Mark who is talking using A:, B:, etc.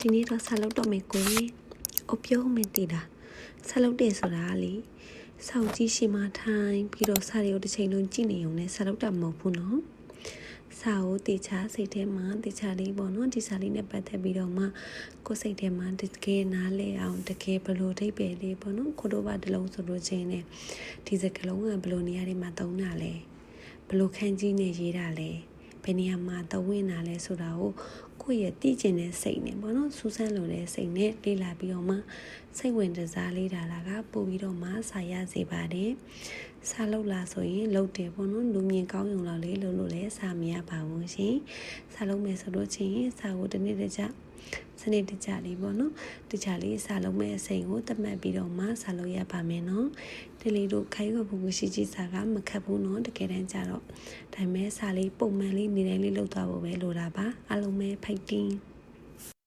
A: ဒီနေ့တော့ဆက်လုပ်တော့မယ်ကိုရင်အပြုံးမင်းတည်တာဆက်လုပ်တယ်ဆိုတာလေစောင့်ကြည့်ရှိမှထိုင်ပြီးတော့စာတွေကိုတစ်ချိန်လုံးကြည့်နေုံနဲ့ဆက်လုပ်တာမဟုတ်ဘူးနော်စာကိုတေချာစိတ်ထဲမှာတေချာလေးပေါ့နော်ဒီစာလေးနဲ့ပတ်သက်ပြီးတော့မှကိုယ်စိတ်ထဲမှာတကယ်နားလဲအောင်တကယ်ဘလို့ထိပ်ပဲလေးပေါ့နော်ကိုတို့ဘာတလုံးဆိုလို့ချင်းနဲ့ဒီစကလုံးကဘလို့နေရာတွေမှာသုံးတာလဲဘလို့ခန်းကြီးနဲ့ရေးတာလဲဘယ်နေရာမှာသဝင်တာလဲဆိုတာကိုယ့်ရဲ့သိကျင်တဲ့စိတ်နဲ့ပေါ့နော်စူးစမ်းလို့တဲ့စိတ်နဲ့လေ့လာပြီးတော့မှစိတ်ဝင်စားလေးတာကပို့ပြီးတော့မှစာရစေပါတယ်စာလုပ်လာဆိုရင်လုပ်တယ်ပေါ့နော်လူမြင်ကောင်းရုံလောက်လေးလုပ်လို့လည်းစာမရပါဘူးရှင်စာလုပ်မယ်ဆိုလို့ချင်းစာကိုတစ်နေ့တစ်ကြစနေတကြလေးပေါ့နော်တကြလေးစာလုံးမဲ့အစိမ်ကိုတတ်မှတ်ပြီးတော့မှစာလုပ်ရပါမယ်နော်ဒီလေးတို့ခိုင်းရဖို့ရှိချစ်စာကမခတ်ဘူးနော်တကယ်တမ်းကျတော့ဒါပေမဲ့စာလေးပုံမှန်လေးနေတိုင်းလေးလုပ်သွားဖို့ပဲလိုတာပါအားလုံးပဲဖိုက်တင်း